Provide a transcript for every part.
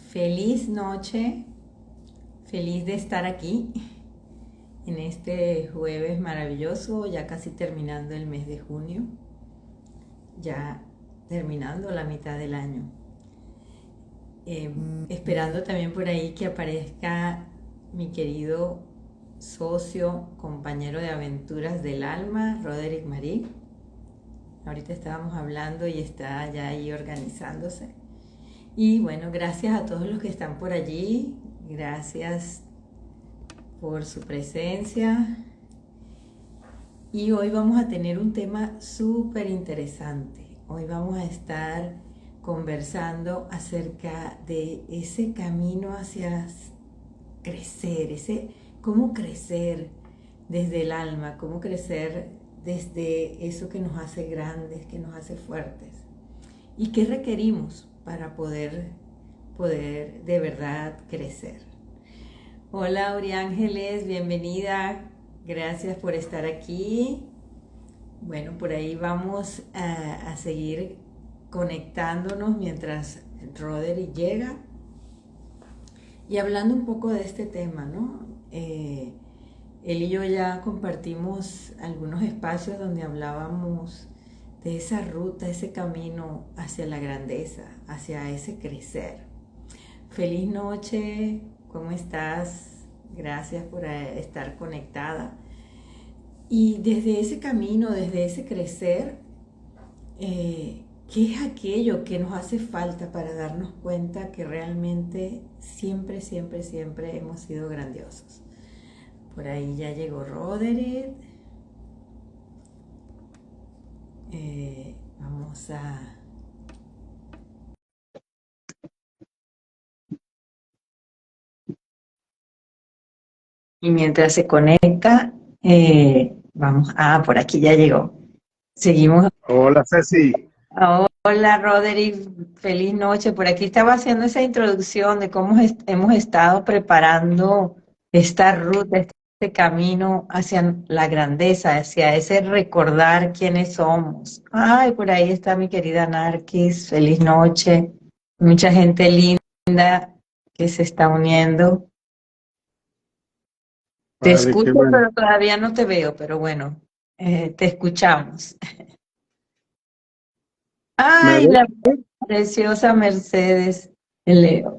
Feliz noche, feliz de estar aquí en este jueves maravilloso, ya casi terminando el mes de junio, ya terminando la mitad del año. Esperando también por ahí que aparezca mi querido socio, compañero de aventuras del alma, Roderick Marí. Ahorita estábamos hablando y está ya ahí organizándose. Y bueno, gracias a todos los que están por allí, gracias por su presencia. Y hoy vamos a tener un tema súper interesante. Hoy vamos a estar conversando acerca de ese camino hacia crecer, cómo crecer desde el alma, cómo crecer desde eso que nos hace grandes, que nos hace fuertes. ¿Y qué requerimos para poder de verdad crecer? Hola, Uri Ángeles, bienvenida. Gracias por estar aquí. Bueno, por ahí vamos a seguir conectándonos mientras Roderick llega y hablando un poco de este tema, ¿no? Él y yo ya compartimos algunos espacios donde hablábamos de esa ruta, ese camino hacia la grandeza, hacia ese crecer. Feliz noche, ¿cómo estás? Gracias por estar conectada. Y desde ese camino, desde ese crecer, ¿qué es aquello que nos hace falta para darnos cuenta que realmente siempre, siempre, siempre hemos sido grandiosos? Por ahí ya llegó Roderick. Vamos a... Y mientras se conecta, vamos... Ah, por aquí ya llegó. Seguimos. Hola Ceci. Hola Roderick, feliz noche. Por aquí estaba haciendo esa introducción de cómo hemos estado preparando esta ruta, este camino hacia la grandeza, hacia ese recordar quiénes somos. Ay, por ahí está mi querida Narquis, feliz noche. Mucha gente linda que se está uniendo. Te Vale, qué escucho, bueno. pero todavía no te veo, pero bueno, te escuchamos. ¿Me Ay, ves? la preciosa Mercedes.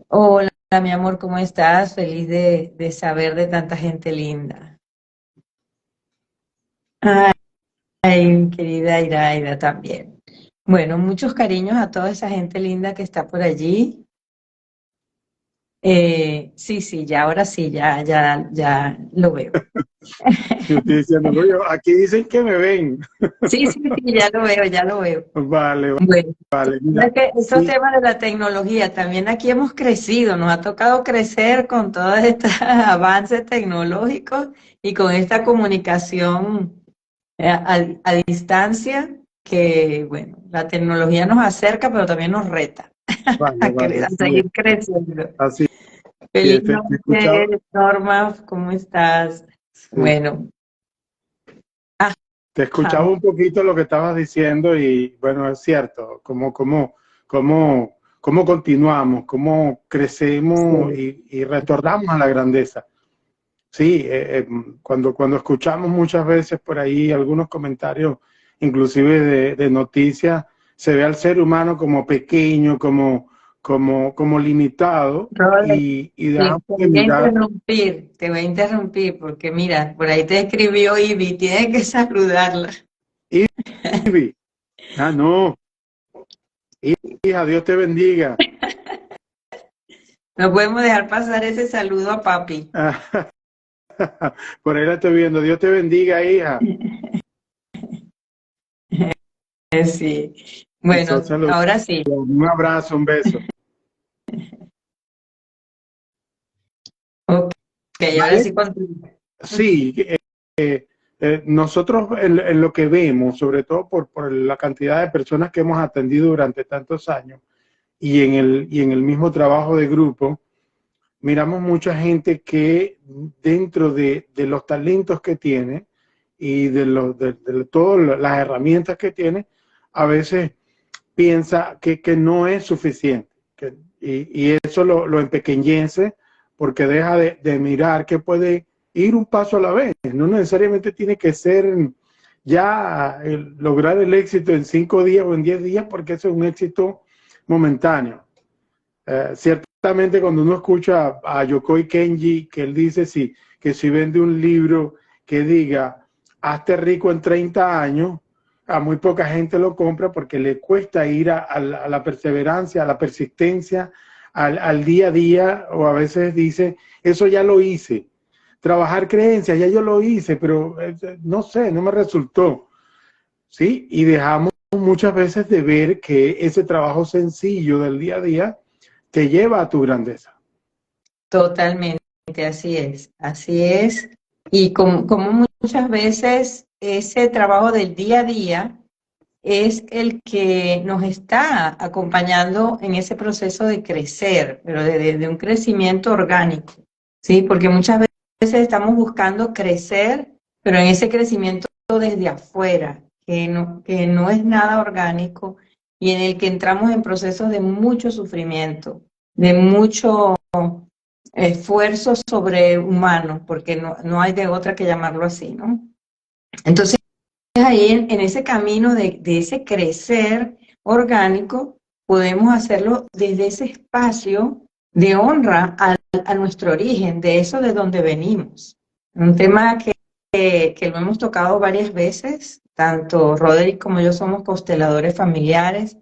Hola, mi amor, ¿cómo estás? Feliz de saber de tanta gente linda. Ay, mi querida Iraida también. Bueno, muchos cariños a toda esa gente linda que está por allí. Sí, sí, ya ahora sí, ya lo veo. Yo estoy diciendo, "Oye, aquí dicen que me ven". Sí, sí, sí, ya lo veo, ya lo veo. Vale, Bueno, vale, es mira, que esos sí, temas de la tecnología, también aquí hemos crecido, nos ha tocado crecer con todos estos avances tecnológicos y con esta comunicación a distancia, que bueno, la tecnología nos acerca, pero también nos reta vale, vale, a sí, seguir creciendo. así Feliz es, te escuchaba, noche, Norma, ¿cómo estás? sí, Bueno, te ajá, escuchaba un poquito lo que estabas diciendo y bueno, es cierto, cómo continuamos, cómo crecemos sí. y retornamos a la grandeza. Sí, cuando escuchamos muchas veces por ahí algunos comentarios, inclusive de noticias, se ve al ser humano como pequeño, como limitado Robert, y sí, dejamos de mirar. te voy a interrumpir porque mira, por ahí te escribió Ivy, tienes que saludarla. Ivy, ah, no, hija, Dios te bendiga. No podemos dejar pasar ese saludo a papi. Por ahí la estoy viendo. Dios te bendiga, hija. Sí. Entonces, Bueno, ahora sí. un abrazo, un beso. Ok, ahora ¿Vale? sí continúa. Sí, nosotros en lo que vemos, sobre todo por la cantidad de personas que hemos atendido durante tantos años y en el mismo trabajo de grupo, miramos mucha gente que dentro de los talentos que tiene y de todas las herramientas que tiene, a veces piensa que no es suficiente, y eso lo empequeñece porque deja de mirar que puede ir un paso a la vez. No necesariamente tiene que ser ya lograr el éxito en 5 días o en 10 días, porque eso es un éxito momentáneo. Ciertamente cuando uno escucha a Yokoi Kenji, que él dice que si vende un libro que diga, hazte rico en 30 años, a muy poca gente lo compra porque le cuesta ir a la perseverancia, a la persistencia, al día a día, o a veces dice, eso ya lo hice. Trabajar creencias, ya yo lo hice, pero no sé, no me resultó. ¿Sí? Y dejamos muchas veces de ver que ese trabajo sencillo del día a día te lleva a tu grandeza. Totalmente, así es, así es. Y como muchas veces ese trabajo del día a día es el que nos está acompañando en ese proceso de crecer, pero de un crecimiento orgánico, ¿sí? Porque muchas veces estamos buscando crecer, pero en ese crecimiento desde afuera, que no es nada orgánico y en el que entramos en procesos de mucho sufrimiento, de mucho esfuerzo sobrehumano, porque no hay de otra que llamarlo así, ¿no? Entonces, ahí en ese camino de ese crecer orgánico, podemos hacerlo desde ese espacio de honra a nuestro origen, de eso de donde venimos. Un tema que lo hemos tocado varias veces, tanto Roderick como yo somos consteladores familiares,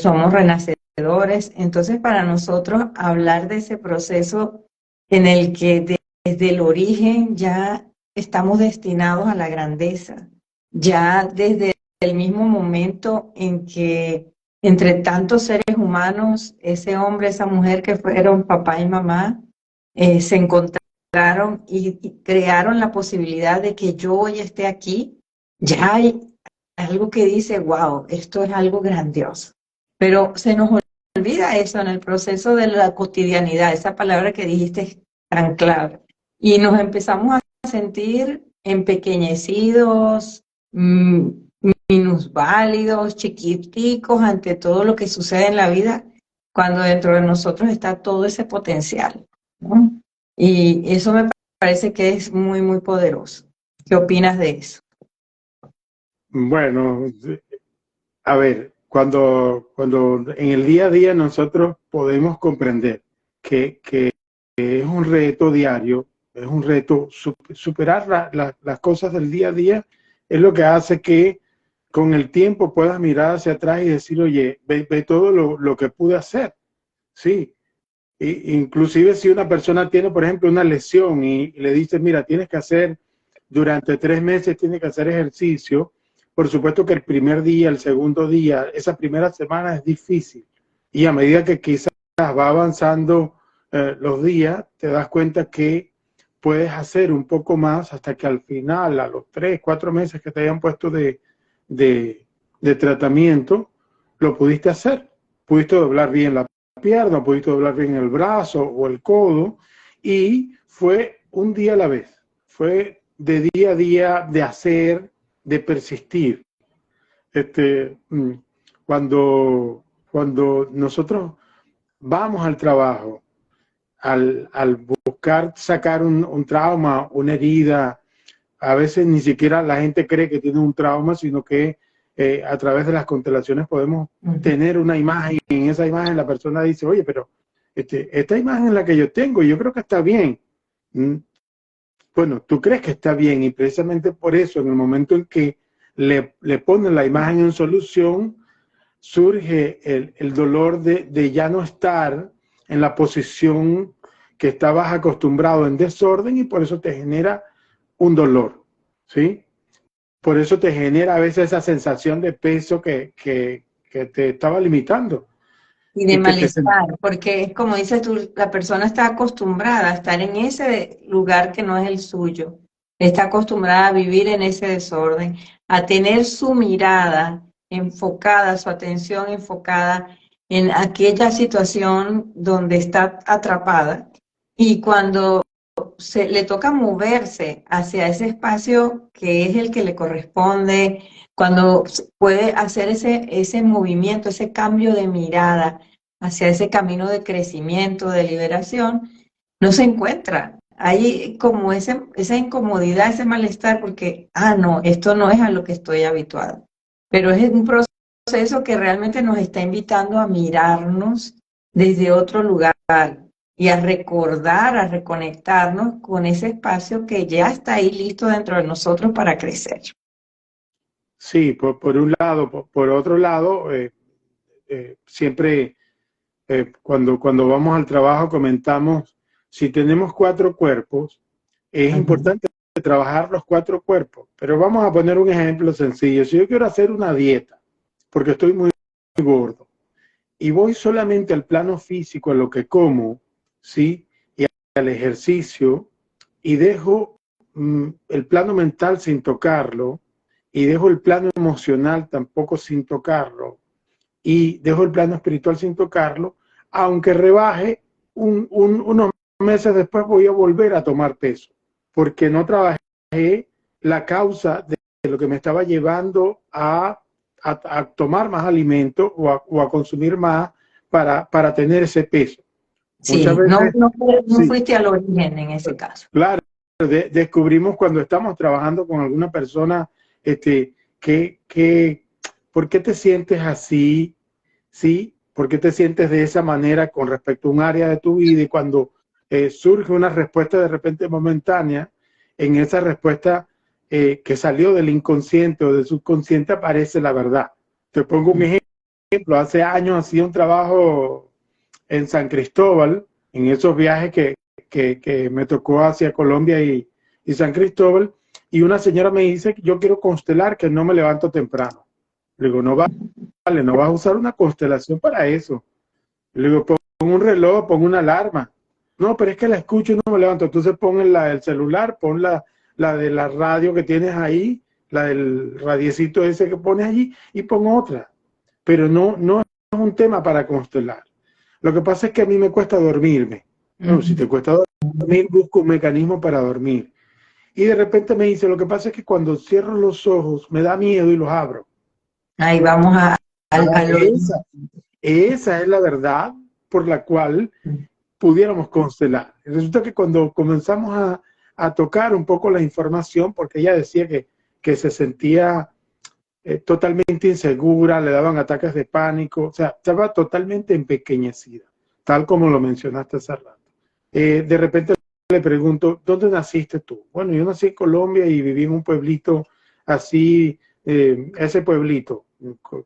somos renacedores, entonces para nosotros hablar de ese proceso en el que desde el origen ya estamos destinados a la grandeza, ya desde el mismo momento en que entre tantos seres humanos, ese hombre, esa mujer que fueron papá y mamá, se encontraron y crearon la posibilidad de que yo hoy esté aquí, ya hay algo que dice, wow, esto es algo grandioso. Pero se nos olvida eso en el proceso de la cotidianidad, esa palabra que dijiste es tan clave. Y nos empezamos a sentir empequeñecidos, minusválidos, chiquiticos ante todo lo que sucede en la vida, cuando dentro de nosotros está todo ese potencial, ¿no? Y eso me parece que es muy, muy poderoso. ¿Qué opinas de eso? Bueno, a ver, cuando en el día a día nosotros podemos comprender que es un reto diario, es un reto superar las cosas del día a día, es lo que hace que con el tiempo puedas mirar hacia atrás y decir, oye, ve todo lo que pude hacer. Sí, inclusive si una persona tiene, por ejemplo, una lesión y le dices, mira, tienes que hacer, durante 3 meses tienes que hacer ejercicio, por supuesto que el primer día, el segundo día, esa primera semana es difícil. Y a medida que quizás va avanzando los días, te das cuenta que puedes hacer un poco más hasta que al final, a los 3, 4 meses que te hayan puesto de tratamiento, lo pudiste hacer. Pudiste doblar bien la pierna, pudiste doblar bien el brazo o el codo, y fue un día a la vez. Fue de día a día, de hacer, de persistir. Este, cuando nosotros vamos al trabajo, al buscar sacar un trauma, una herida, a veces ni siquiera la gente cree que tiene un trauma, sino que a través de las constelaciones podemos tener una imagen, y en esa imagen la persona dice, oye, pero esta imagen es la que yo tengo, y yo creo que está bien. Bueno, tú crees que está bien, y precisamente por eso, en el momento en que le ponen la imagen en solución, surge el dolor de ya no estar en la posición que estabas acostumbrado, en desorden, y por eso te genera un dolor, ¿sí? Por eso te genera a veces esa sensación de peso que te estaba limitando. Y de Y que te... malestar, porque es como dices tú, la persona está acostumbrada a estar en ese lugar que no es el suyo, está acostumbrada a vivir en ese desorden, a tener su mirada enfocada, su atención enfocada en aquella situación donde está atrapada. Y cuando le toca moverse hacia ese espacio que es el que le corresponde, cuando puede hacer ese movimiento, ese cambio de mirada, hacia ese camino de crecimiento, de liberación, no se encuentra. Hay como esa incomodidad, ese malestar, porque, no, esto no es a lo que estoy habituado. Pero es un proceso que realmente nos está invitando a mirarnos desde otro lugar y a recordar, a reconectarnos con ese espacio que ya está ahí listo dentro de nosotros para crecer. Sí, por un lado. Por otro lado, siempre cuando vamos al trabajo comentamos, si tenemos 4 cuerpos, es importante trabajar los 4 cuerpos. Pero vamos a poner un ejemplo sencillo. Si yo quiero hacer una dieta, porque estoy muy gordo, y voy solamente al plano físico, a lo que como, ¿sí? Y al ejercicio, y dejo el plano mental sin tocarlo, y dejo el plano emocional tampoco sin tocarlo, y dejo el plano espiritual sin tocarlo, aunque rebaje, unos meses después voy a volver a tomar peso, porque no trabajé la causa de lo que me estaba llevando a tomar más alimento o a consumir más para tener ese peso. Muchas Sí, veces, no sí, fuiste al origen en ese caso. claro, descubrimos cuando estamos trabajando con alguna persona, que ¿por qué te sientes así? ¿Sí? ¿Por qué te sientes de esa manera con respecto a un área de tu vida? Y cuando surge una respuesta de repente momentánea, en esa respuesta que salió del inconsciente o del subconsciente aparece la verdad. Te pongo un ejemplo. Hace años hacía un trabajo en San Cristóbal, en esos viajes que me tocó hacia Colombia y San Cristóbal, y una señora me dice que yo quiero constelar, que no me levanto temprano. Le digo, no vale, no vas a usar una constelación para eso. Le digo, pon un reloj, pon una alarma. No, pero es que la escucho y no me levanto. Entonces pon la del celular, pon la de la radio que tienes ahí, la del radiecito ese que pones allí, y pon otra. Pero no es un tema para constelar. Lo que pasa es que a mí me cuesta dormirme. Bueno, si te cuesta dormir, busco un mecanismo para dormir. Y de repente me dice, lo que pasa es que cuando cierro los ojos me da miedo y los abro. Ahí vamos al origen. Esa es la verdad por la cual pudiéramos constelar. Resulta que cuando comenzamos a tocar un poco la información, porque ella decía que se sentía totalmente insegura, le daban ataques de pánico, o sea, estaba totalmente empequeñecida, tal como lo mencionaste hace rato. De repente le pregunto, ¿dónde naciste tú? Bueno, yo nací en Colombia y viví en un pueblito así, ese pueblito,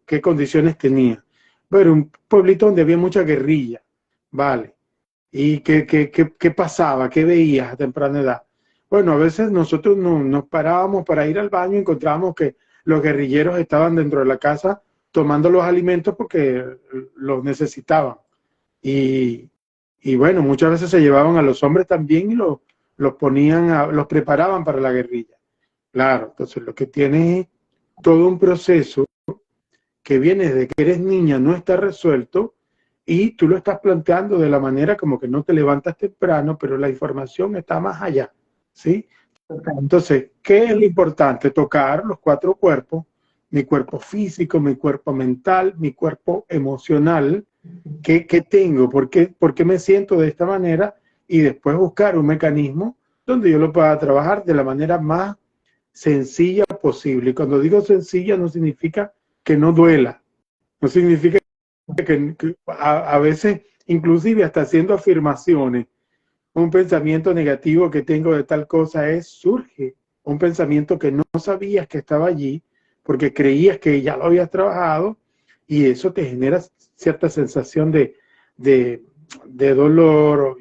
¿qué condiciones tenía? Bueno, un pueblito donde había mucha guerrilla, ¿vale? ¿Y qué pasaba? ¿Qué veías a temprana edad? Bueno, a veces nosotros nos parábamos para ir al baño y encontrábamos que los guerrilleros estaban dentro de la casa tomando los alimentos porque los necesitaban. Y, y bueno, muchas veces se llevaban a los hombres también y los ponían, los preparaban para la guerrilla. Claro, entonces lo que tiene es todo un proceso que viene desde que eres niña, no está resuelto, y tú lo estás planteando de la manera como que no te levantas temprano, pero la información está más allá, ¿sí? Entonces, ¿qué es lo importante? Tocar los 4 cuerpos, mi cuerpo físico, mi cuerpo mental, mi cuerpo emocional, ¿qué tengo? ¿Por qué me siento de esta manera? Y después buscar un mecanismo donde yo lo pueda trabajar de la manera más sencilla posible. Y cuando digo sencilla no significa que no duela, no significa que a veces, inclusive hasta haciendo afirmaciones, un pensamiento negativo que tengo de tal cosa surge un pensamiento que no sabías que estaba allí porque creías que ya lo habías trabajado y eso te genera cierta sensación de dolor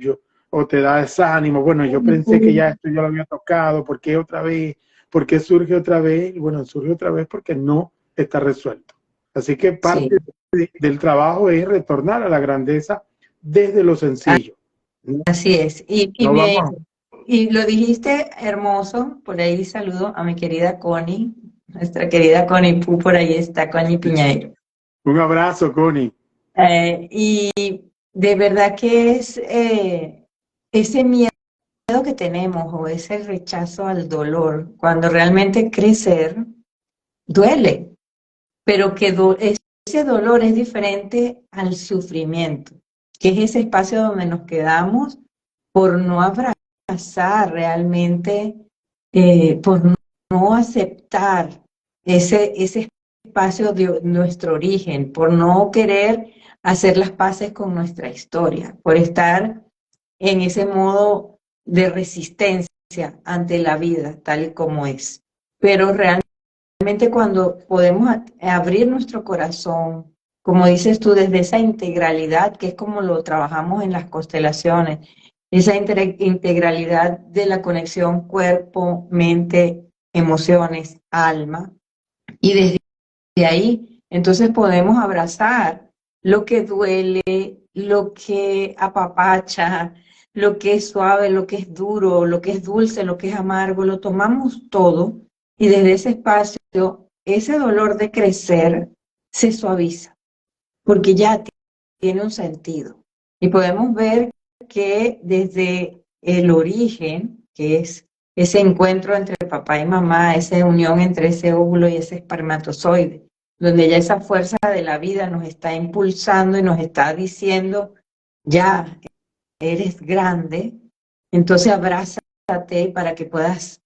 o te da desánimo. Bueno, yo pensé que ya esto ya lo había tocado, ¿por qué otra vez? ¿Por qué surge otra vez? Y bueno, surge otra vez porque no está resuelto. Así que Sí, parte del trabajo es retornar a la grandeza desde lo sencillo. así es. No vamos. Y lo dijiste hermoso. Por ahí saludo a mi querida Connie, nuestra querida Connie Pu, por ahí está Connie Piñeiro. Un abrazo, Connie. Y de verdad que es ese miedo que tenemos o ese rechazo al dolor, cuando realmente crecer duele, pero que ese ese dolor es diferente al sufrimiento, que es ese espacio donde nos quedamos por no abrazar realmente, por no aceptar ese espacio de nuestro origen, por no querer hacer las paces con nuestra historia, por estar en ese modo de resistencia ante la vida tal y como es. Pero realmente cuando podemos abrir nuestro corazón, como dices tú, desde esa integralidad, que es como lo trabajamos en las constelaciones, esa integralidad de la conexión cuerpo, mente, emociones, alma, y desde ahí entonces podemos abrazar lo que duele, lo que apapacha, lo que es suave, lo que es duro, lo que es dulce, lo que es amargo, lo tomamos todo y desde ese espacio, ese dolor de crecer se suaviza, porque ya tiene un sentido. Y podemos ver que desde el origen, que es ese encuentro entre papá y mamá, esa unión entre ese óvulo y ese espermatozoide, donde ya esa fuerza de la vida nos está impulsando y nos está diciendo, ya eres grande, entonces abrázate para que puedas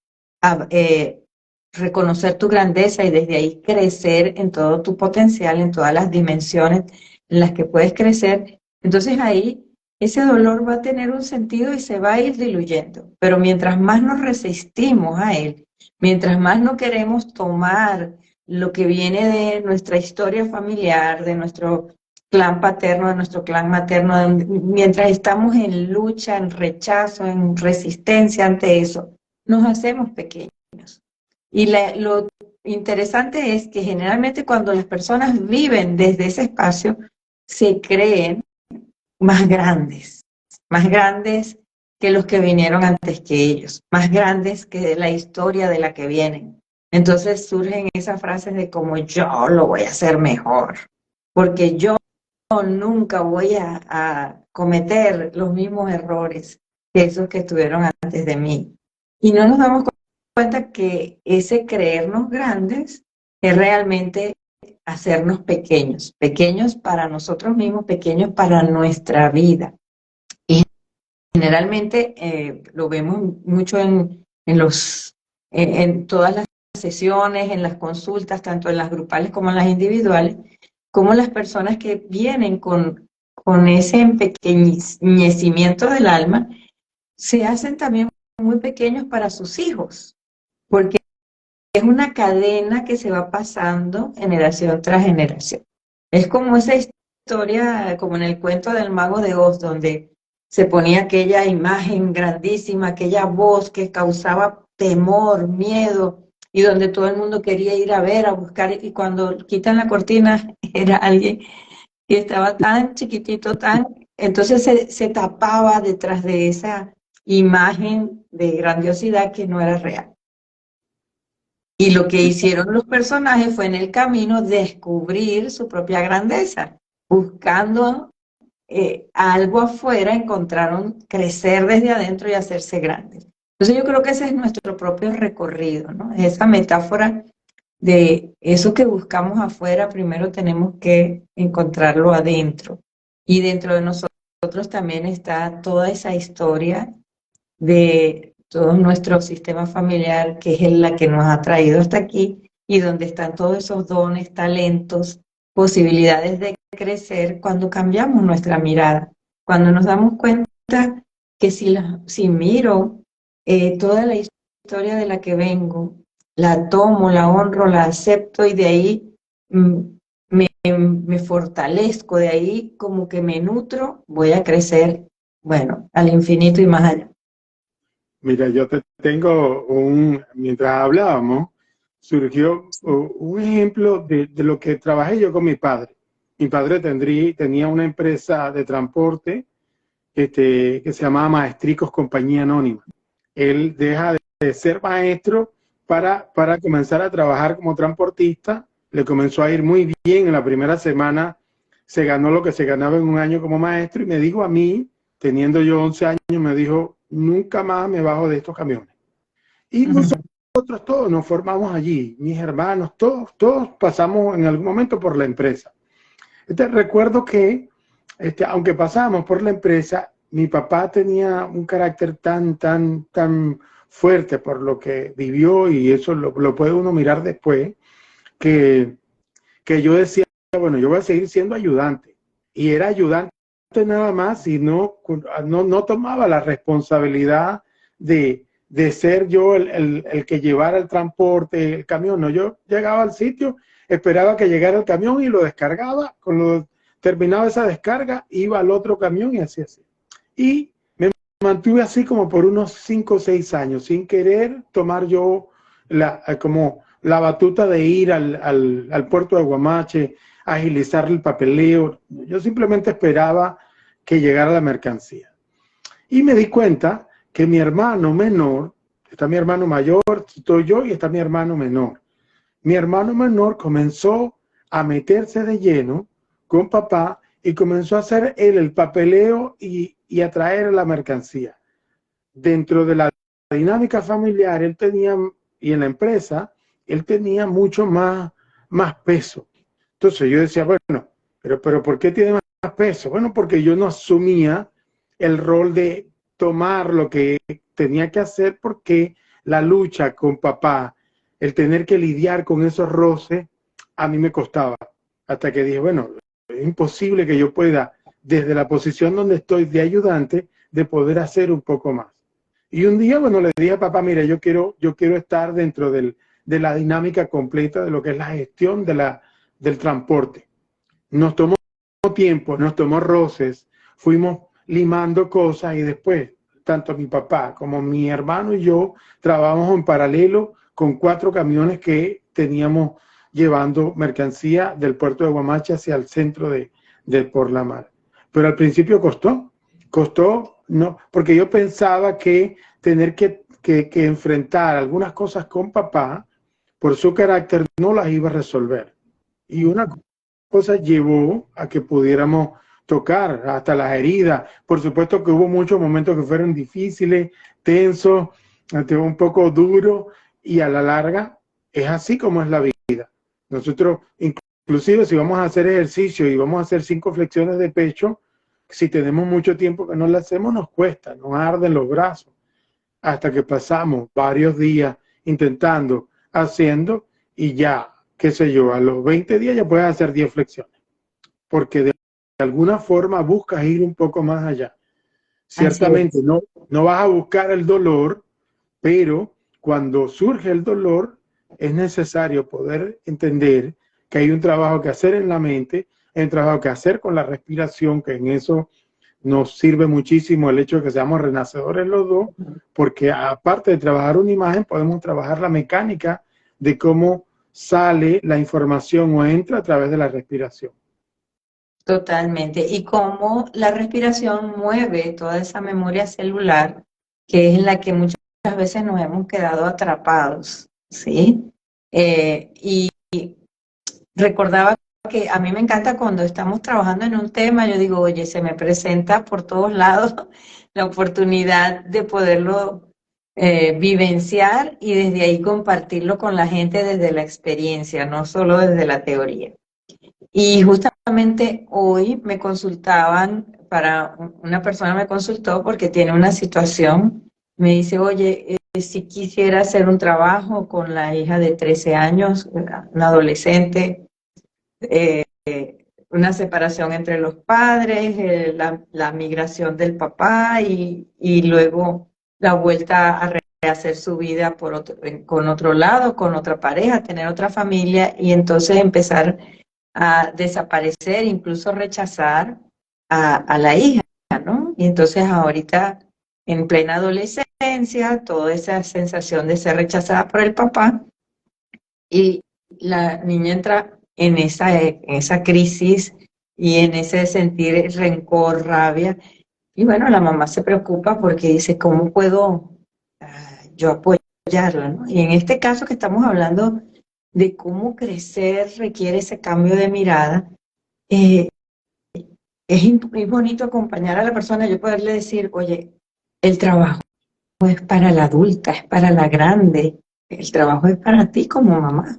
reconocer tu grandeza y desde ahí crecer en todo tu potencial, en todas las dimensiones en las que puedes crecer. Entonces ahí ese dolor va a tener un sentido y se va a ir diluyendo. Pero mientras más nos resistimos a él, mientras más no queremos tomar lo que viene de nuestra historia familiar, de nuestro clan paterno, de nuestro clan materno, mientras estamos en lucha, en rechazo, en resistencia ante eso, nos hacemos pequeños. Y lo interesante es que generalmente cuando las personas viven desde ese espacio, se creen más grandes que los que vinieron antes que ellos, más grandes que la historia de la que vienen. Entonces surgen esas frases de como yo lo voy a hacer mejor, porque yo nunca voy a cometer los mismos errores que esos que estuvieron antes de mí. Y no nos damos cuenta que ese creernos grandes es realmente hacernos pequeños, pequeños para nosotros mismos, pequeños para nuestra vida. Y generalmente lo vemos mucho en todas las sesiones, en las consultas, tanto en las grupales como en las individuales, como las personas que vienen con ese empequeñecimiento del alma se hacen también muy pequeños para sus hijos, porque es una cadena que se va pasando generación tras generación. Es como esa historia, como en el cuento del Mago de Oz, donde se ponía aquella imagen grandísima, aquella voz que causaba temor, miedo, y donde todo el mundo quería ir a ver, a buscar, y cuando quitan la cortina era alguien que estaba tan chiquitito, entonces se tapaba detrás de esa imagen de grandiosidad que no era real. Y lo que hicieron los personajes fue en el camino descubrir su propia grandeza, buscando algo afuera, encontraron crecer desde adentro y hacerse grandes. Entonces yo creo que ese es nuestro propio recorrido, ¿no? Esa metáfora de eso que buscamos afuera, primero tenemos que encontrarlo adentro. Y dentro de nosotros también está toda esa historia de todo nuestro sistema familiar, que es la que nos ha traído hasta aquí, y donde están todos esos dones, talentos, posibilidades de crecer cuando cambiamos nuestra mirada, cuando nos damos cuenta que si miro toda la historia de la que vengo, la tomo, la honro, la acepto y de ahí me fortalezco, de ahí como que me nutro, voy a crecer, bueno, al infinito y más allá. Mira, yo te tengo mientras hablábamos, surgió un ejemplo de lo que trabajé yo con mi padre. Mi padre tenía una empresa de transporte que se llamaba Maestricos Compañía Anónima. Él deja de ser maestro para comenzar a trabajar como transportista. Le comenzó a ir muy bien en la primera semana, se ganó lo que se ganaba en un año como maestro y me dijo a mí, teniendo yo 11 años, me dijo, nunca más me bajo de estos camiones. Y nosotros todos nos formamos allí, mis hermanos, todos pasamos en algún momento por la empresa. Recuerdo que, aunque pasábamos por la empresa, mi papá tenía un carácter tan fuerte por lo que vivió, y eso lo puede uno mirar después, que, que yo decía, bueno, yo voy a seguir siendo ayudante. Y era ayudante nada más, y no tomaba la responsabilidad de ser yo el que llevara el transporte, el camión. No, yo llegaba al sitio, esperaba que llegara el camión y lo descargaba. Cuando terminaba esa descarga, iba al otro camión y así. Y me mantuve así como por unos 5 o 6 años, sin querer tomar yo como la batuta de ir al puerto de Guamache, agilizar el papeleo. Yo simplemente esperaba que llegara la mercancía. Y me di cuenta que mi hermano menor, está mi hermano mayor, estoy yo y está mi hermano menor. Mi hermano menor comenzó a meterse de lleno con papá y comenzó a hacer él el papeleo y a traer la mercancía. Dentro de la dinámica familiar, él tenía, y en la empresa, él tenía mucho más peso. Entonces yo decía, bueno, pero ¿por qué tiene más peso? Bueno, porque yo no asumía el rol de tomar lo que tenía que hacer, porque la lucha con papá, el tener que lidiar con esos roces, a mí me costaba. Hasta que dije, bueno, es imposible que yo pueda, desde la posición donde estoy de ayudante, de poder hacer un poco más. Y un día, bueno, le dije a papá, mira, yo quiero estar dentro de la dinámica completa de lo que es la gestión del transporte. Nos tomó tiempo, nos tomó roces, fuimos limando cosas, y después, tanto mi papá como mi hermano y yo trabajamos en paralelo con 4 camiones que teníamos llevando mercancía del puerto de Guamache hacia el centro de Por la Mar. Pero al principio costó, no, porque yo pensaba que tener que enfrentar algunas cosas con papá, por su carácter, no las iba a resolver. Y una cosa llevó a que pudiéramos tocar hasta las heridas. Por supuesto que hubo muchos momentos que fueron difíciles, tensos, un poco duros, y a la larga es así como es la vida. Nosotros, inclusive si vamos a hacer ejercicio y vamos a hacer 5 flexiones de pecho, si tenemos mucho tiempo que no las hacemos, nos cuesta, nos arden los brazos, hasta que pasamos varios días intentando, haciendo, y ya, qué sé yo, a los 20 días ya puedes hacer 10 flexiones, porque de alguna forma buscas ir un poco más allá. Ciertamente no vas a buscar el dolor, pero cuando surge el dolor es necesario poder entender que hay un trabajo que hacer en la mente, hay un trabajo que hacer con la respiración, que en eso nos sirve muchísimo el hecho de que seamos renacedores los dos, porque aparte de trabajar una imagen, podemos trabajar la mecánica de cómo sale la información o entra a través de la respiración. Totalmente. Y cómo la respiración mueve toda esa memoria celular, que es en la que muchas veces nos hemos quedado atrapados, ¿sí? Y recordaba que a mí me encanta cuando estamos trabajando en un tema, yo digo, oye, se me presenta por todos lados la oportunidad de poderlo vivenciar y desde ahí compartirlo con la gente desde la experiencia, no solo desde la teoría. Y justamente hoy me consultaban, una persona me consultó porque tiene una situación, me dice, oye, si quisiera hacer un trabajo con la hija de 13 años, una adolescente, una separación entre los padres, la migración del papá y luego la vuelta a rehacer su vida con otro lado, con otra pareja, tener otra familia y entonces empezar a desaparecer, incluso rechazar a la hija, ¿no? Y entonces ahorita en plena adolescencia, toda esa sensación de ser rechazada por el papá y la niña entra en esa crisis y en ese sentir rencor, rabia. Y bueno, la mamá se preocupa porque dice, ¿cómo puedo yo apoyarla, ¿no? Y en este caso que estamos hablando de cómo crecer requiere ese cambio de mirada, eh, es bonito acompañar a la persona, yo poderle decir, oye, el trabajo es para la adulta, es para la grande, el trabajo es para ti como mamá.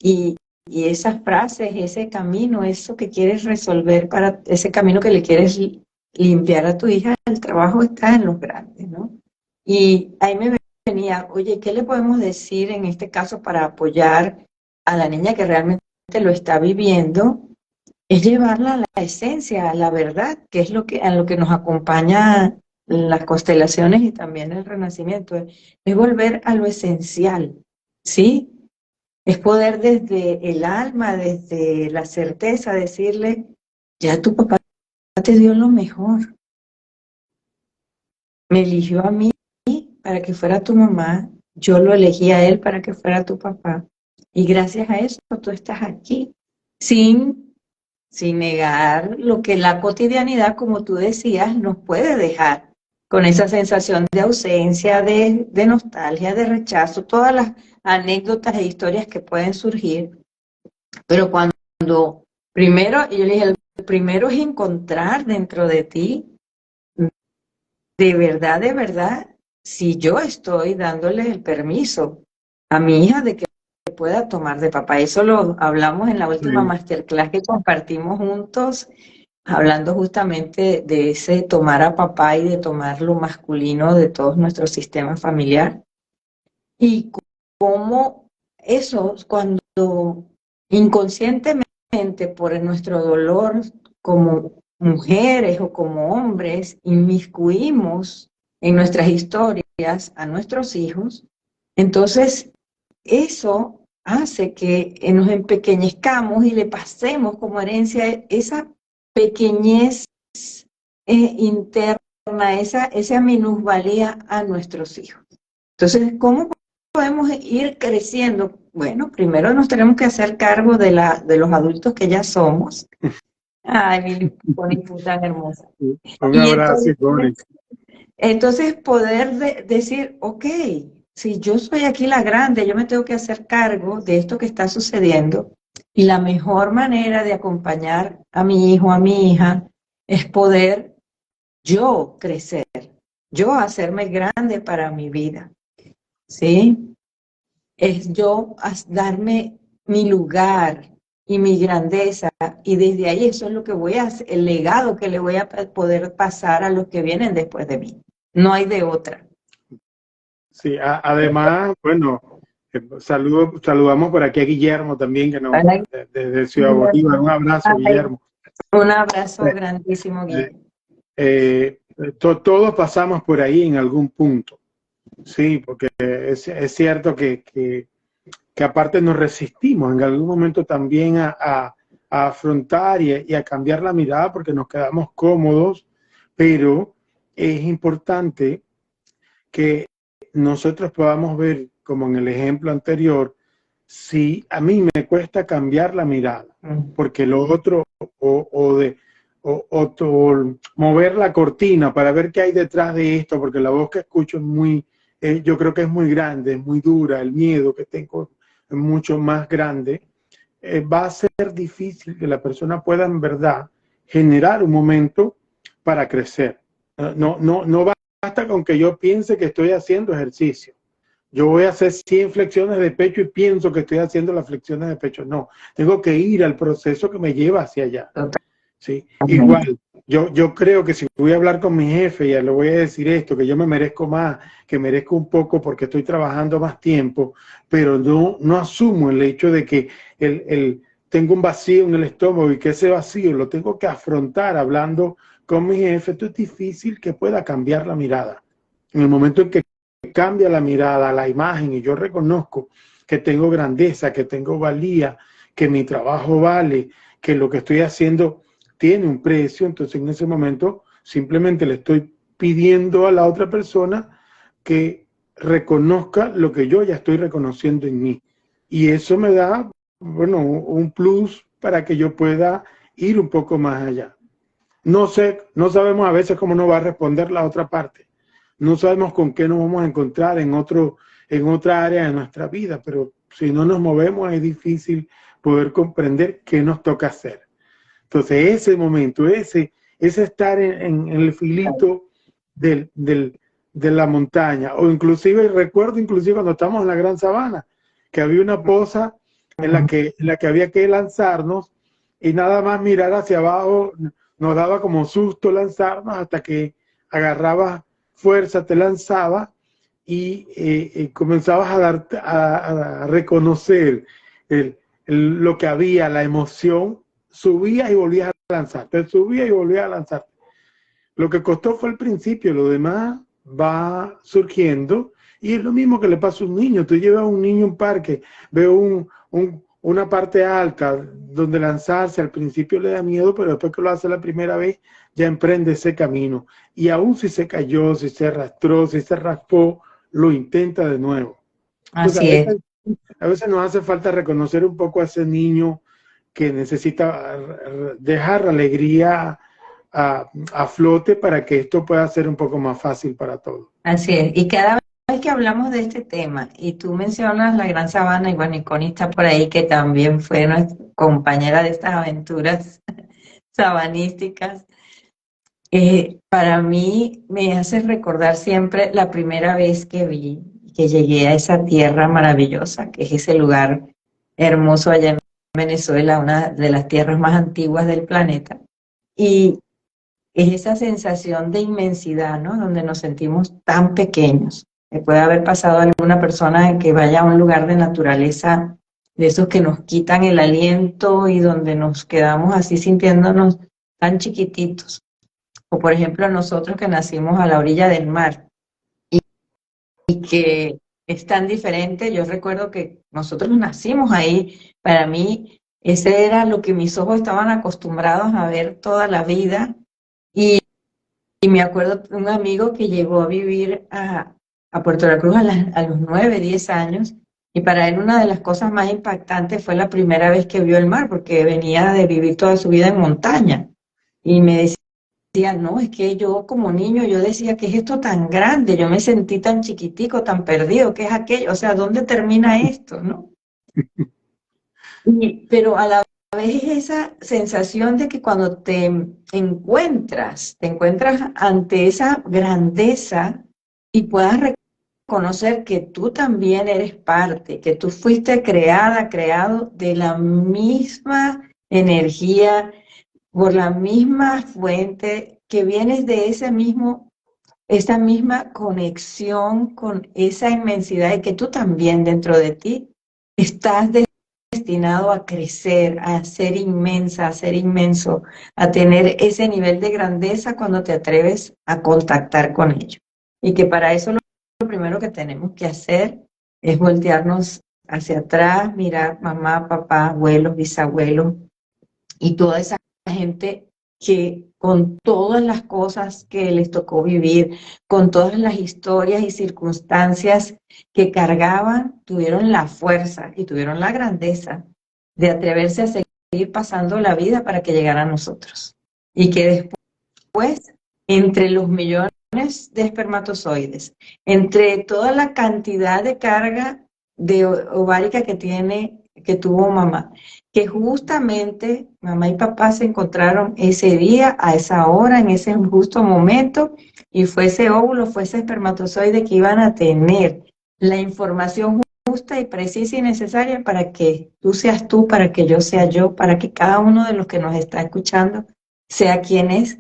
Y y esas frases, ese camino, eso que quieres resolver, para ese camino que le quieres limpiar a tu hija, el trabajo está en los grandes, ¿no? Y ahí me venía, oye, ¿qué le podemos decir en este caso para apoyar a la niña que realmente lo está viviendo? Es llevarla a la esencia, a la verdad, que es a lo que nos acompaña las constelaciones y también el renacimiento. Es volver a lo esencial, ¿sí? Es poder desde el alma, desde la certeza, decirle, ya tu papá te dio lo mejor. Me eligió a mí para que fuera tu mamá, yo lo elegí a él para que fuera tu papá. Y gracias a eso tú estás aquí, sin, sin negar lo que la cotidianidad, como tú decías, nos puede dejar, con esa sensación de ausencia, de nostalgia, de rechazo, todas las anécdotas e historias que pueden surgir. Pero cuando primero, yo le dije, el primero es encontrar dentro de ti, de verdad, si yo estoy dándole el permiso a mi hija de que pueda tomar de papá. Eso lo hablamos en la última Sí. masterclass que compartimos juntos, hablando justamente de ese tomar a papá y de tomar lo masculino de todos nuestros sistemas familiar. Y cómo eso, cuando inconscientemente por nuestro dolor como mujeres o como hombres inmiscuimos en nuestras historias a nuestros hijos, entonces eso hace que nos empequeñezcamos y le pasemos como herencia esa pequeñez interna, esa minusvalía a nuestros hijos. Entonces, ¿cómo podemos ir creciendo? Bueno, primero nos tenemos que hacer cargo de los adultos que ya somos. Ay, mi Connie, tan hermosa. Un Y abrazo, Connie. entonces poder decir, ok, si yo soy aquí la grande, yo me tengo que hacer cargo de esto que está sucediendo. Y la mejor manera de acompañar a mi hijo, a mi hija, es poder yo crecer, yo hacerme grande para mi vida, ¿sí? Es yo darme mi lugar y mi grandeza, y desde ahí eso es lo que voy a hacer, el legado que le voy a poder pasar a los que vienen después de mí. No hay de otra. Sí, además, bueno, saludamos por aquí a Guillermo también, que nos, Hola, desde Ciudad Bolívar. Guillermo. Un abrazo, Ay, Guillermo. un abrazo Eh, grandísimo, eh, Guillermo. Todos pasamos por ahí en algún punto, sí, porque es cierto que aparte nos resistimos en algún momento también a afrontar y a cambiar la mirada porque nos quedamos cómodos, pero es importante que nosotros podamos ver, como en el ejemplo anterior, si a mí me cuesta cambiar la mirada, porque lo otro, o mover la cortina para ver qué hay detrás de esto, porque la voz que escucho es muy, yo creo que es muy grande, es muy dura, el miedo que tengo es mucho más grande, va a ser difícil que la persona pueda en verdad generar un momento para crecer. No basta con que yo piense que estoy haciendo ejercicio. Yo voy a hacer 100 flexiones de pecho y pienso que estoy haciendo las flexiones de pecho. No, tengo que ir al proceso que me lleva hacia allá. ¿Sí? Igual, yo creo que si voy a hablar con mi jefe y le voy a decir esto, que yo me merezco más, que merezco un poco porque estoy trabajando más tiempo, pero no asumo el hecho de que tengo un vacío en el estómago y que ese vacío lo tengo que afrontar hablando con mi jefe, esto es difícil que pueda cambiar la mirada. En el momento en que cambia la mirada, la imagen, y yo reconozco que tengo grandeza, que tengo valía, que mi trabajo vale, que lo que estoy haciendo tiene un precio, entonces en ese momento simplemente le estoy pidiendo a la otra persona que reconozca lo que yo ya estoy reconociendo en mí. Y eso me da, bueno, un plus para que yo pueda ir un poco más allá. No sabemos a veces cómo nos va a responder la otra parte. No sabemos con qué nos vamos a encontrar en otra área de nuestra vida, pero si no nos movemos es difícil poder comprender qué nos toca hacer. Entonces ese momento, ese estar en el filito de la montaña, o inclusive, recuerdo inclusive cuando estamos en la Gran Sabana, que había una poza en la que había que lanzarnos y nada más mirar hacia abajo nos daba como susto lanzarnos hasta que agarrabas fuerza, te lanzabas y comenzabas a reconocer lo que había, la emoción, subías y volvías a lanzarte, subías y volvías a lanzarte. Lo que costó fue el principio, lo demás va surgiendo y es lo mismo que le pasa a un niño. Tú llevas a un niño a un parque, veo una parte alta donde lanzarse, al principio le da miedo, pero después que lo hace la primera vez, ya emprende ese camino. Y aún si se cayó, si se arrastró, si se raspó, lo intenta de nuevo. Entonces, Así es. a veces nos hace falta reconocer un poco a ese niño que necesita dejar la alegría a flote para que esto pueda ser un poco más fácil para todos. Así es. Y cada vez que hablamos de este tema, y tú mencionas la Gran Sabana, y bueno, y Connie está por ahí, que también fue nuestra compañera de estas aventuras sabanísticas, para mí me hace recordar siempre la primera vez que llegué a esa tierra maravillosa, que es ese lugar hermoso allá en Venezuela, una de las tierras más antiguas del planeta. Y es esa sensación de inmensidad, ¿no? Donde nos sentimos tan pequeños. Me puede haber pasado a alguna persona que vaya a un lugar de naturaleza, de esos que nos quitan el aliento y donde nos quedamos así sintiéndonos tan chiquititos. O por ejemplo nosotros que nacimos a la orilla del mar y que es tan diferente. Yo recuerdo que nosotros nacimos ahí. Para mí ese era lo que mis ojos estaban acostumbrados a ver toda la vida. Y Y me acuerdo de un amigo que llegó a vivir a Puerto La Cruz a los 9, 10 años, y para él una de las cosas más impactantes fue la primera vez que vio el mar, porque venía de vivir toda su vida en montaña. Y me decía, no, es que yo como niño, yo decía, ¿qué es esto tan grande? Yo me sentí tan chiquitico, tan perdido, ¿qué es aquello? O sea, ¿dónde termina esto, no? Pero a la vez esa sensación de que cuando te encuentras ante esa grandeza y puedas reconocer que tú también eres parte, que tú fuiste creada, creado de la misma energía, por la misma fuente, que vienes de esa misma conexión con esa inmensidad y que tú también dentro de ti estás destinado a crecer, a ser inmensa, a ser inmenso, a tener ese nivel de grandeza cuando te atreves a contactar con ello. Y que para eso lo primero que tenemos que hacer es voltearnos hacia atrás, mirar mamá, papá, abuelos, bisabuelos y toda esa gente que con todas las cosas que les tocó vivir, con todas las historias y circunstancias que cargaban, tuvieron la fuerza y tuvieron la grandeza de atreverse a seguir pasando la vida para que llegara a nosotros. Y que después, entre los millones de espermatozoides, entre toda la cantidad de carga ovárica que tuvo mamá, que justamente mamá y papá se encontraron ese día, a esa hora, en ese justo momento, y fue ese óvulo, fue ese espermatozoide que iban a tener la información justa y precisa y necesaria para que tú seas tú, para que yo sea yo, para que cada uno de los que nos está escuchando sea quien es.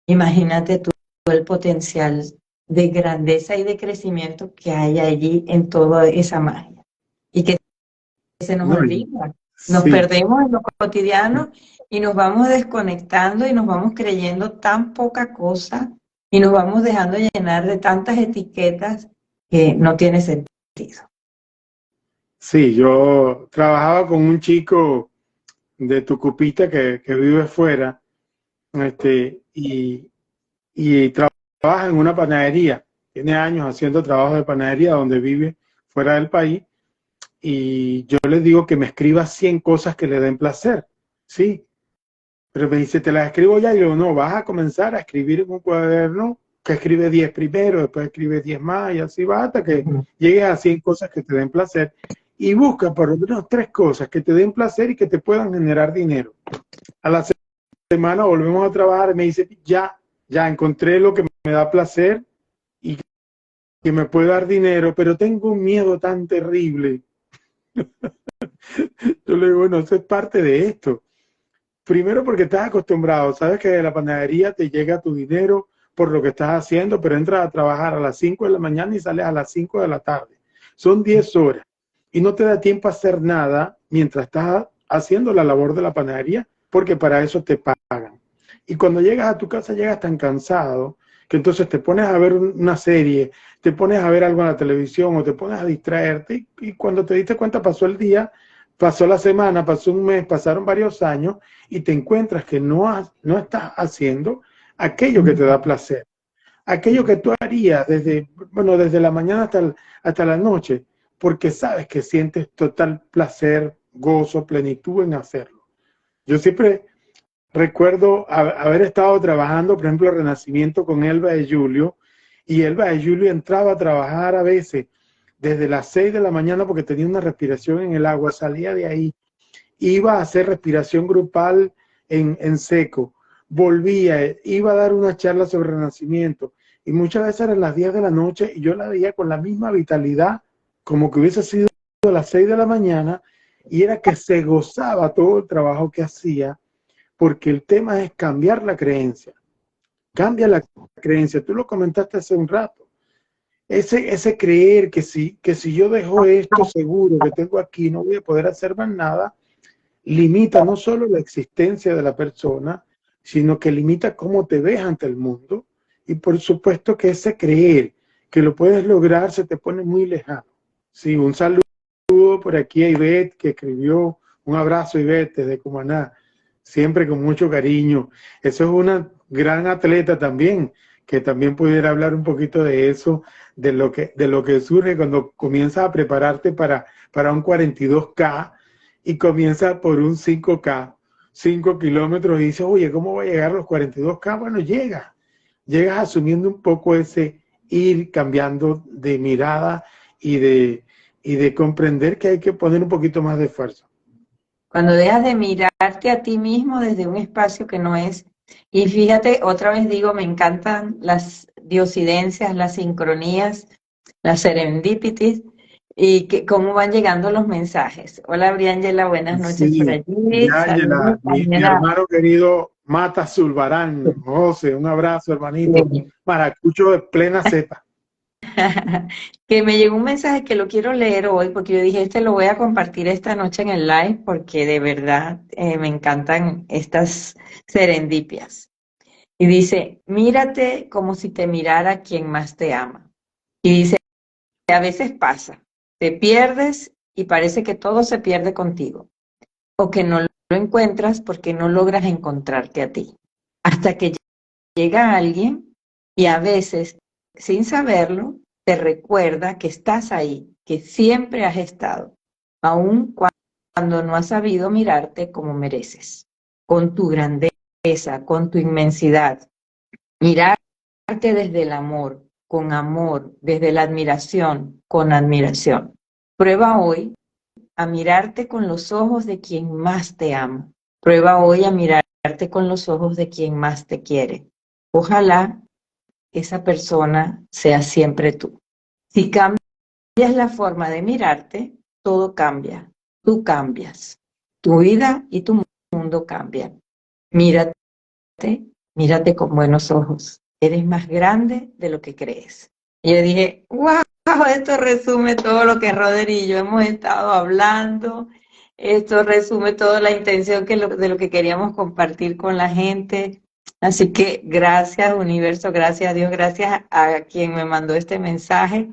Imagínate tú el potencial de grandeza y de crecimiento que hay allí en toda esa magia. Y que se nos No, olvida. Nos sí, perdemos en lo cotidiano y nos vamos desconectando y nos vamos creyendo tan poca cosa y nos vamos dejando llenar de tantas etiquetas que no tiene sentido. sí, yo trabajaba con un chico de Tucupita que vive fuera, y trabaja en una panadería. Tiene años haciendo trabajo de panadería donde vive fuera del país. Y yo le digo que me escriba 100 cosas que le den placer. Sí, pero me dice, te las escribo ya. Y yo, no, vas a comenzar a escribir en un cuaderno que escribe 10 primero, después escribe 10 más y así va hasta que llegues a 100 cosas que te den placer. Y busca por lo menos 3 cosas que te den placer y que te puedan generar dinero. A la semana volvemos a trabajar y me dice, ya encontré lo que me da placer y que me puede dar dinero, pero tengo un miedo tan terrible. Yo le digo, bueno, eso es parte de esto. Primero porque estás acostumbrado, sabes que de la panadería te llega tu dinero por lo que estás haciendo, pero entras a trabajar a las 5 de la mañana y sales a las 5 de la tarde. Son 10 horas y no te da tiempo a hacer nada mientras estás haciendo la labor de la panadería, porque para eso te pagan. Y cuando llegas a tu casa llegas tan cansado que entonces te pones a ver una serie, te pones a ver algo en la televisión o te pones a distraerte y cuando te diste cuenta pasó el día, pasó la semana, pasó un mes, pasaron varios años y te encuentras que no estás haciendo aquello que te da placer, aquello que tú harías desde, bueno, desde la mañana hasta la noche, porque sabes que sientes total placer, gozo, plenitud en hacerlo. Yo siempre recuerdo haber estado trabajando, por ejemplo, Renacimiento con Elba de Julio, y Elba de Julio entraba a trabajar a veces desde las 6 de la mañana porque tenía una respiración en el agua, salía de ahí, iba a hacer respiración grupal en seco, volvía, iba a dar una charla sobre Renacimiento, y muchas veces eran las 10 de la noche y yo la veía con la misma vitalidad como que hubiese sido a las 6 de la mañana, y era que se gozaba todo el trabajo que hacía, porque el tema es cambiar la creencia. Cambia la creencia. Tú lo comentaste hace un rato. Ese creer que si yo dejo esto seguro que tengo aquí, no voy a poder hacer más nada, limita no solo la existencia de la persona, sino que limita cómo te ves ante el mundo. Y por supuesto que ese creer que lo puedes lograr se te pone muy lejano. Sí, un saludo por aquí a Ivette, que escribió, un abrazo Ivette desde Cumaná, siempre con mucho cariño. Eso es una gran atleta también, que también pudiera hablar un poquito de eso, de lo que surge cuando comienzas a prepararte para un 42K y comienza por un 5K, 5 kilómetros, y dices, oye, ¿cómo voy a llegar a los 42K? Bueno, llegas asumiendo un poco ese ir cambiando de mirada y de comprender que hay que poner un poquito más de esfuerzo. Cuando dejas de mirarte a ti mismo desde un espacio que no es. Y fíjate, otra vez digo, me encantan las diosidencias, las sincronías, las serendipities y que, cómo van llegando los mensajes. Hola, Briángela, buenas noches por Sí, allí. Ángela, Saludos mi también a... hermano querido Mata Zulbarán, José, un abrazo, hermanito. Maracucho de plena cepa. Que me llegó un mensaje que lo quiero leer hoy porque yo dije, este lo voy a compartir esta noche en el live porque de verdad me encantan estas serendipias. Y dice, mírate como si te mirara quien más te ama. Y dice, a veces pasa, te pierdes y parece que todo se pierde contigo, o que no lo encuentras porque no logras encontrarte a ti. Hasta que llega alguien y a veces, sin saberlo, te recuerda que estás ahí, que siempre has estado, aun cuando no has sabido mirarte como mereces, con tu grandeza, con tu inmensidad. Mirarte desde el amor, desde la admiración, con admiración. Prueba hoy a mirarte con los ojos de quien más te ama. Prueba hoy a mirarte con los ojos de quien más te quiere. Ojalá esa persona sea siempre tú. Si cambias la forma de mirarte, todo cambia. Tú cambias. Tu vida y tu mundo cambian. Mírate, mírate con buenos ojos. Eres más grande de lo que crees. Y yo dije, wow, esto resume todo lo que Roder y yo hemos estado hablando. Esto resume toda la intención de lo que queríamos compartir con la gente. Así que gracias, universo, gracias a Dios, gracias a quien me mandó este mensaje.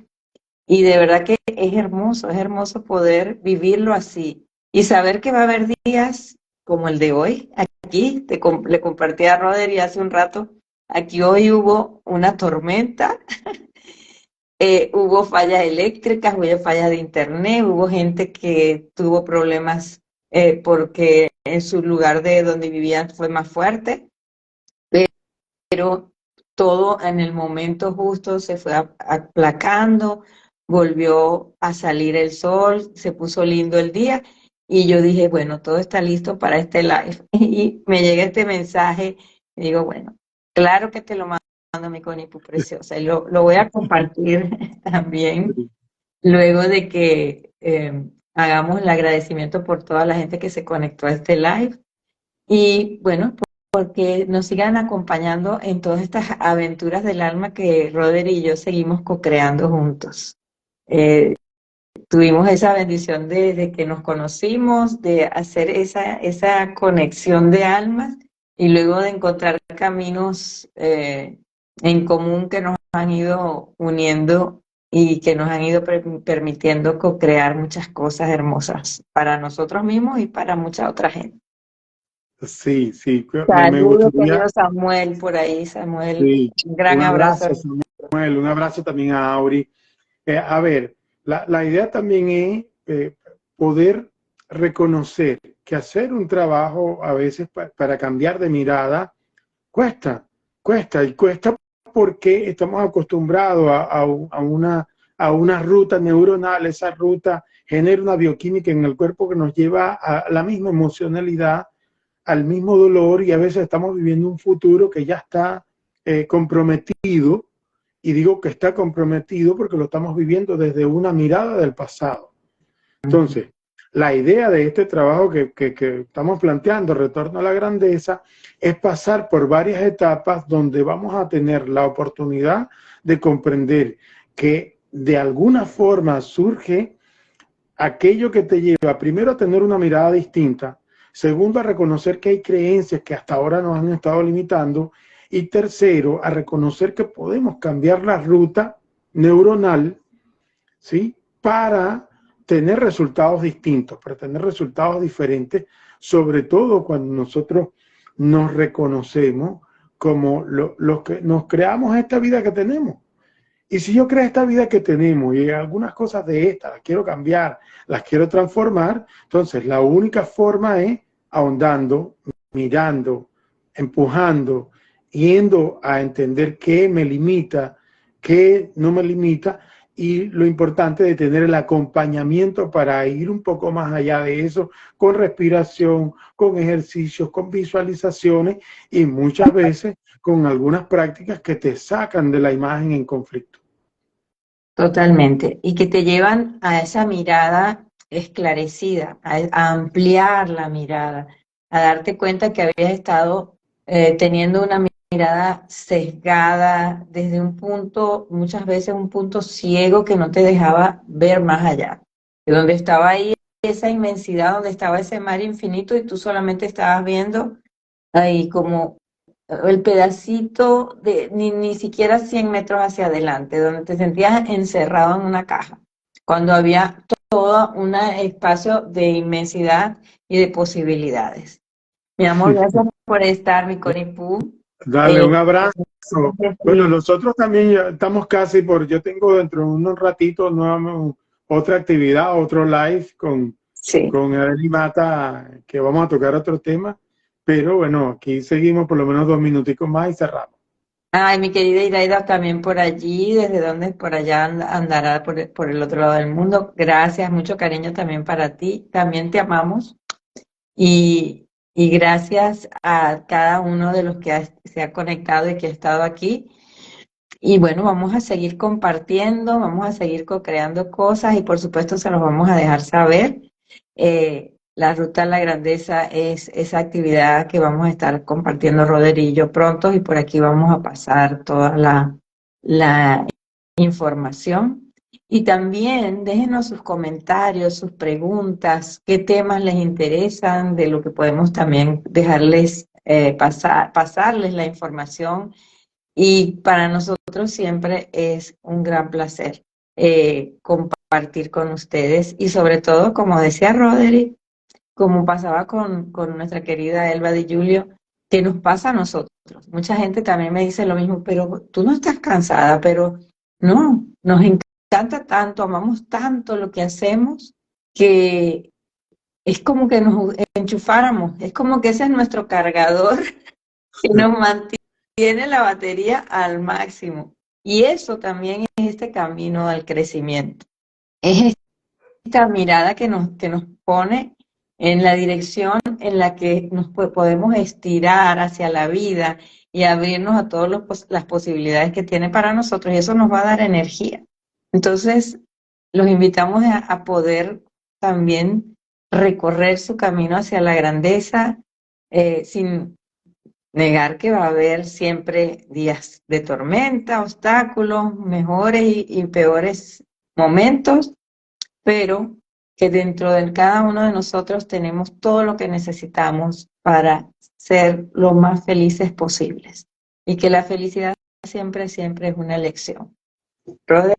Y de verdad que es hermoso poder vivirlo así y saber que va a haber días como el de hoy. Aquí le compartí a Roder y hace un rato, aquí hoy hubo una tormenta, hubo fallas eléctricas, hubo fallas de internet, hubo gente que tuvo problemas porque en su lugar de donde vivían fue más fuerte, pero todo en el momento justo se fue aplacando, volvió a salir el sol, se puso lindo el día y yo dije, bueno, todo está listo para este live. Y me llega este mensaje y digo, bueno, claro que te lo mando, mi Conipu preciosa, y lo voy a compartir también luego de que hagamos el agradecimiento por toda la gente que se conectó a este live y bueno, porque nos sigan acompañando en todas estas aventuras del alma que Roder y yo seguimos co-creando juntos. Eh, Tuvimos esa bendición de que nos conocimos, de hacer esa conexión de almas y luego de encontrar caminos en común que nos han ido uniendo y que nos han ido permitiendo co-crear muchas cosas hermosas para nosotros mismos y para mucha otra gente. Sí, sí, me Saludos, gustaría, querido Samuel, por ahí, Samuel. sí, Un gran un abrazo. abrazo, Samuel, un abrazo también a Auri. A ver, la idea también es poder reconocer que hacer un trabajo a veces para cambiar de mirada cuesta, y cuesta porque estamos acostumbrados a una ruta neuronal. Esa ruta genera una bioquímica en el cuerpo que nos lleva a la misma emocionalidad, al mismo dolor, y a veces estamos viviendo un futuro que ya está comprometido. Y digo que está comprometido porque lo estamos viviendo desde una mirada del pasado. Entonces, la idea de este trabajo que estamos planteando, Retorno a la Grandeza, es pasar por varias etapas donde vamos a tener la oportunidad de comprender que de alguna forma surge aquello que te lleva primero a tener una mirada distinta, segundo a reconocer que hay creencias que hasta ahora nos han estado limitando, y tercero a reconocer que podemos cambiar la ruta neuronal, ¿sí?, para tener resultados distintos, para tener resultados diferentes, sobre todo cuando nosotros nos reconocemos como los que nos creamos esta vida que tenemos. Y si yo creo esta vida que tenemos y algunas cosas de esta las quiero cambiar, las quiero transformar, entonces la única forma es ahondando, mirando, empujando, yendo a entender qué me limita, qué no me limita, y lo importante de tener el acompañamiento para ir un poco más allá de eso, con respiración, con ejercicios, con visualizaciones y muchas veces con algunas prácticas que te sacan de la imagen en conflicto. Totalmente. Y que te llevan a esa mirada esclarecida, a ampliar la mirada, a darte cuenta que habías estado teniendo una mirada sesgada desde un punto, muchas veces un punto ciego que no te dejaba ver más allá. De donde estaba ahí esa inmensidad, donde estaba ese mar infinito y tú solamente estabas viendo ahí como el pedacito de ni siquiera 100 metros hacia adelante, donde te sentías encerrado en una caja, cuando había todo un espacio de inmensidad y de posibilidades. Mi amor, gracias por estar, mi Conipú. Dale Eh, un abrazo. Bueno, sí, nosotros también ya estamos casi yo tengo dentro de unos ratitos otra actividad, otro live sí. con Adeli Mata, que vamos a tocar otro tema, pero bueno, aquí seguimos por lo menos 2 minuticos más y cerramos. Ay, mi querida Iraida también por allí, desde donde por allá andará por el otro lado del mundo. Gracias, mucho cariño también para ti. También te amamos. Y gracias a cada uno de los que se ha conectado y que ha estado aquí. Y bueno, vamos a seguir compartiendo, vamos a seguir co-creando cosas y por supuesto se los vamos a dejar saber. La Ruta a la Grandeza es esa actividad que vamos a estar compartiendo Roder y yo pronto y por aquí vamos a pasar toda la información. Y también déjenos sus comentarios, sus preguntas, qué temas les interesan, de lo que podemos también dejarles pasarles la información. Y para nosotros siempre es un gran placer compartir con ustedes y sobre todo, como decía Roderick, como pasaba con nuestra querida Elba de Julio, que nos pasa a nosotros. Mucha gente también me dice lo mismo, pero tú no estás cansada, pero no, nos encanta tanto, amamos tanto lo que hacemos, que es como que nos enchufáramos, es como que ese es nuestro cargador que nos mantiene la batería al máximo. Y eso también es este camino al crecimiento. Es esta mirada que nos pone en la dirección en la que nos podemos estirar hacia la vida y abrirnos a todas las posibilidades que tiene para nosotros y eso nos va a dar energía. Entonces, los invitamos a poder también recorrer su camino hacia la grandeza, sin negar que va a haber siempre días de tormenta, obstáculos, mejores y peores momentos, pero que dentro de cada uno de nosotros tenemos todo lo que necesitamos para ser lo más felices posibles. Y que la felicidad siempre, siempre es una elección. Roder.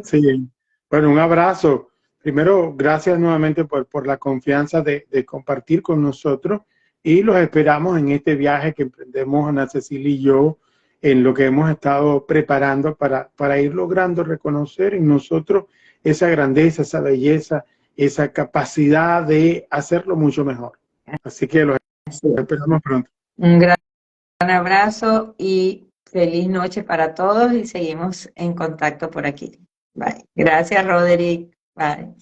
Sí, bueno, un abrazo. Primero, gracias nuevamente por la confianza de compartir con nosotros y los esperamos en este viaje que emprendemos Ana Cecilia y yo, en lo que hemos estado preparando para ir logrando reconocer en nosotros esa grandeza, esa belleza, esa capacidad de hacerlo mucho mejor. Así que los esperamos pronto. Un gran abrazo y feliz noche para todos y seguimos en contacto por aquí. Bye. Gracias, Roderick. Bye.